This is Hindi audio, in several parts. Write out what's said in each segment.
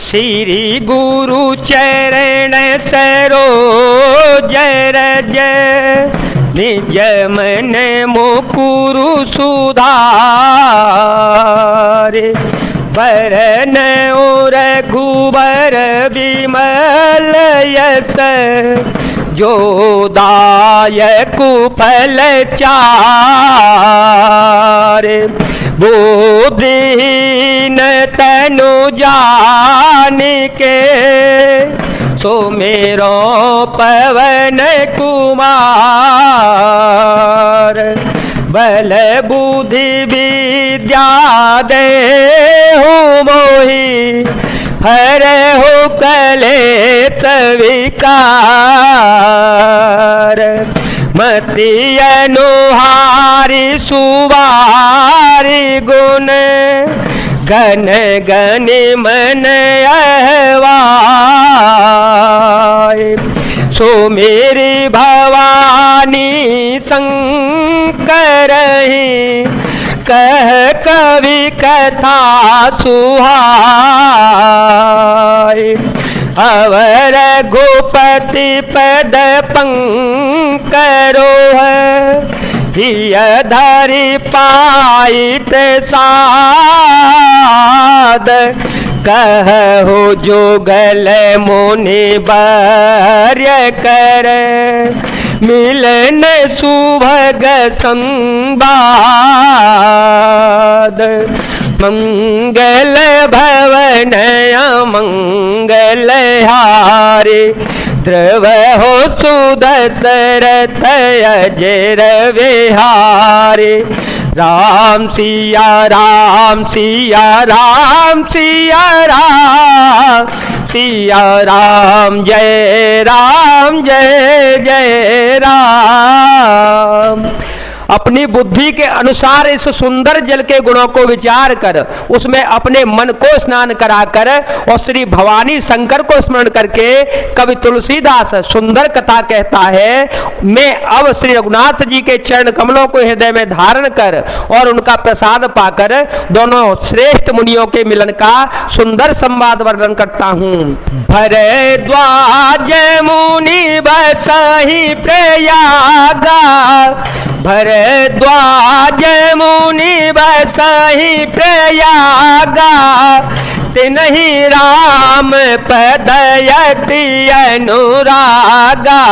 श्री गुरु चरण सरोज रज निज मन मुकुरु सुधारे बरन और रघुबर विमल यस जो दायक फल चारे बुद्धिहीन तनु जान के सुमेरो पवन कुमार बल बुद्धि विद्या देहु मोहि हरहु कलेश विकार मति अनुहारी सुवारी गुण गण गण मन अहवाय सो मेरी भवानी शंकर कह कवि कथा सुहाय अवर गोपति पद पंकरोह धरि पाइत साद कहु जुगल मुनि वर्य कर मिलन सुभग संवाद मंगल भवन अमंगल हारे ध्रुव हो सुदशरथ अजर विहारे राम सिया राम सिया राम सिया राम सिया राम जय जय राम। अपनी बुद्धि के अनुसार इस सुंदर जल के गुणों को विचार कर उसमें अपने मन को स्नान कराकर और श्री भवानी शंकर को स्मरण करके कवि तुलसीदास सुंदर कथा कहता है, मैं अब श्री रघुनाथ जी के चरण कमलों को हृदय में धारण कर और उनका प्रसाद पाकर दोनों श्रेष्ठ मुनियों के मिलन का सुंदर संवाद वर्णन करता हूँ। भरद्वाज मुनि बसहि प्रयागा भरद्वाज मुनि बसहि प्रयागा तिन्हि राम पदयति अनुरागा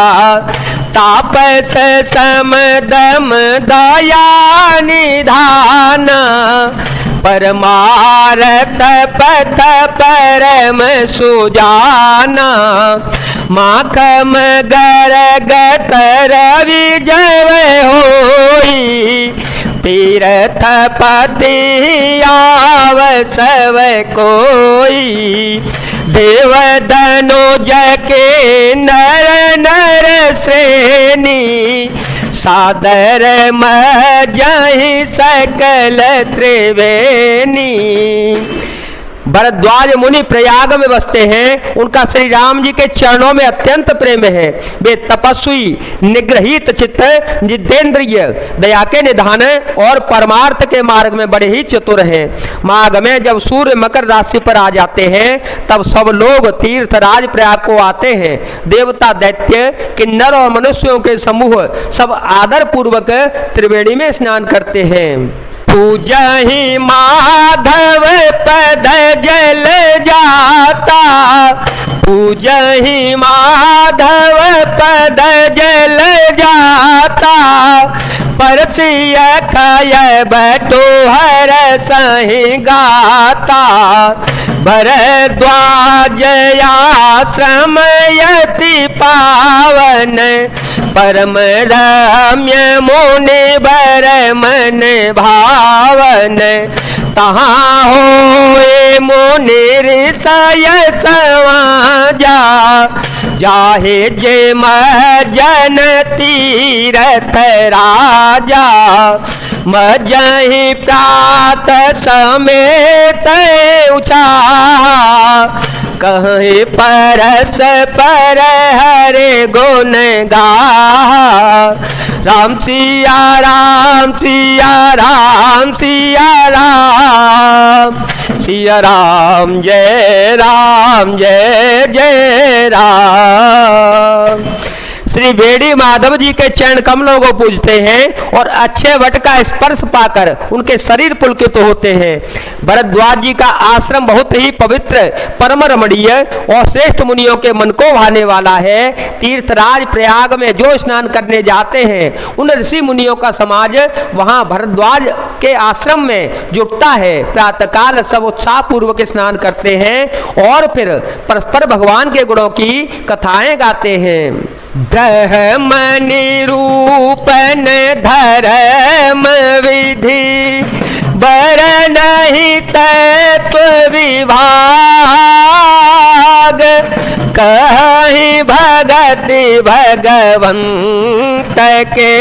तापस समदम दया निधान परमारथ पथ परम सुजाना माखम गरगत रवि जय होई तीर्थ पति आवसव कोई देव धनुज के नर नर श्रेणी सादर मजहि सकल त्रिवेणी। भरद्वाज मुनि प्रयाग में बसते हैं, उनका श्री राम जी के चरणों में अत्यंत प्रेम है। वे तपस्वी निग्रहित चित्त जितेंद्रिय दया के निधान और परमार्थ के मार्ग में बड़े ही चतुर हैं। माघ में जब सूर्य मकर राशि पर आ जाते हैं तब सब लोग तीर्थराज प्रयाग को आते हैं। देवता दैत्य किन्नर और मनुष्यों के समूह सब आदर पूर्वक त्रिवेणी में स्नान करते हैं। पूजहि माधव पद जल जाता पूजहि माधव पद जल जाता परसिय खय बटो हर सहि गाता भरद्वाज आश्रम यति पावन परम रम्य मुनि बर मन भावन तहाँ होए मुनि ऋषय समाजा जाहे जे मजन तीरथ राजा मजहि प्रात समेत उछा कहीं परस पर हरे गुण गा राम सिया राम सिया राम सिया राम सिया राम जय राम राम जय जय राम। श्री बेड़ी माधव जी के चरण कमलों को पूजते हैं और अच्छे वट का स्पर्श पाकर उनके शरीर पुलकित होते हैं। भरद्वाज जी का आश्रम बहुत ही पवित्र, परम रमणीय और श्रेष्ठ मुनियों के मन को भाने वाला है। तीर्थराज प्रयाग में जो स्नान करने जाते हैं उन ऋषि मुनियों का समाज वहां भरद्वाज के आश्रम में जुटता है। प्रातःकाल सब उत्साह पूर्वक स्नान करते हैं और फिर परस्पर भगवान के गुणों की कथाएं गाते हैं। ब्रह्म निरूपण धर्म विधि बर नहीं तत्व विभाग कहीं भगति भगवंत के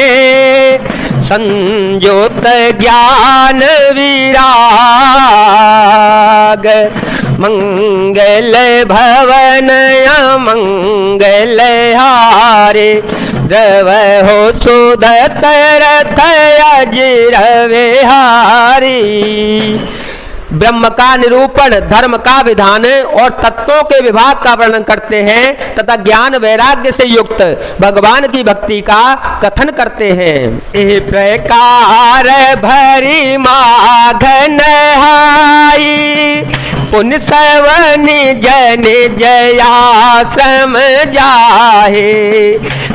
संजोत ज्ञान विराग मंगल भवन मंगल हारे द्रव हो सुधत रथ अजिर विहारी। ब्रह्म का निरूपण, धर्म का विधान और तत्वों के विभाग का वर्णन करते हैं तथा ज्ञान वैराग्य से युक्त भगवान की भक्ति का कथन करते हैं। इस प्रकार भरी माघन हाई पुण्य सवनि जन जयाश्रम जाहे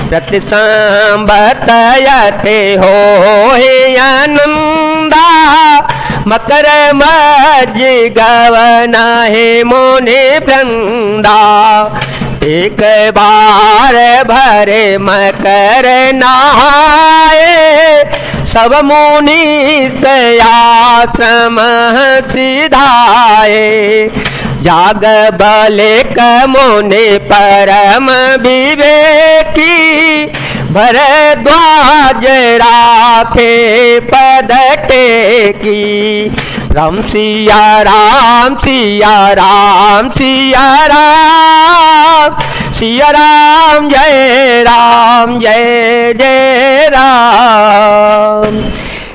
प्रति संबतयते हो आनंदा मकर मज गवना है मुनि वृंदा एक बार भरे मकर नहाए सब मुनि आश्रम सिधाए जाग बले कमुनि परम विवेकी भरद्वाज राखे पद टेकी। राम सिया राम सिया राम सिया राम सिया राम जय जय राम।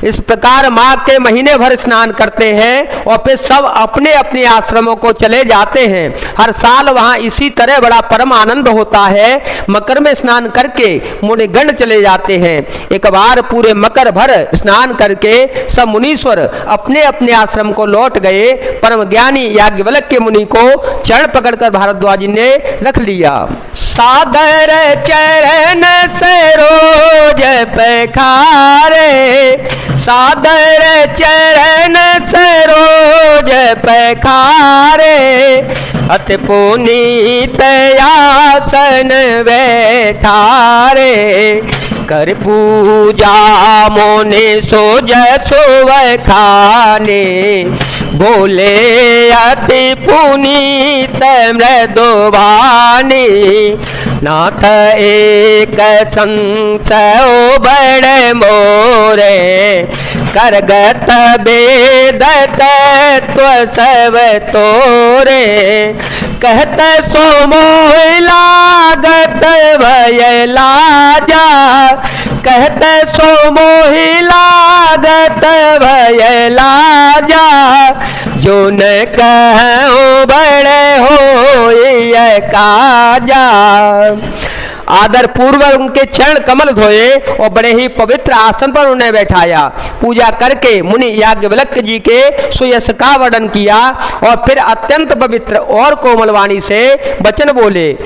इस प्रकार माघ के महीने भर स्नान करते हैं और फिर सब अपने अपने आश्रमों को चले जाते हैं। हर साल वहां इसी तरह बड़ा परम आनंद होता है। मकर में स्नान करके मुनिगण चले जाते हैं। एक बार पूरे मकर भर स्नान करके सब मुनीश्वर अपने अपने आश्रम को लौट गए। परम ज्ञानी याज्ञवल्क्य के मुनि को चरण पकड़कर भारद्वाज जी ने रख लिया। सादर चरण सरोज पखारे सादर चरण सरोज पखारे अति पुनीत आसन बैठारे कर पूजा मोने सोज सोव खाने बोले अति पुनीत मृदुवानी नाथ एक संशय बड़ मोरे करगत वेद तत्व सब तोरे कहत सो मोह लागत भय लाजा कहत सो मोह लागत भय लाजा जो न कहो बड़े हो ये काजा। आदर पूर्वक उनके चरण कमल धोए और बड़े ही पवित्र आसन पर उन्हें बैठाया। पूजा करके मुनि याज्ञवल्क्य जी के सुयश का वर्णन किया और फिर अत्यंत पवित्र और कोमल वाणी से वचन बोले।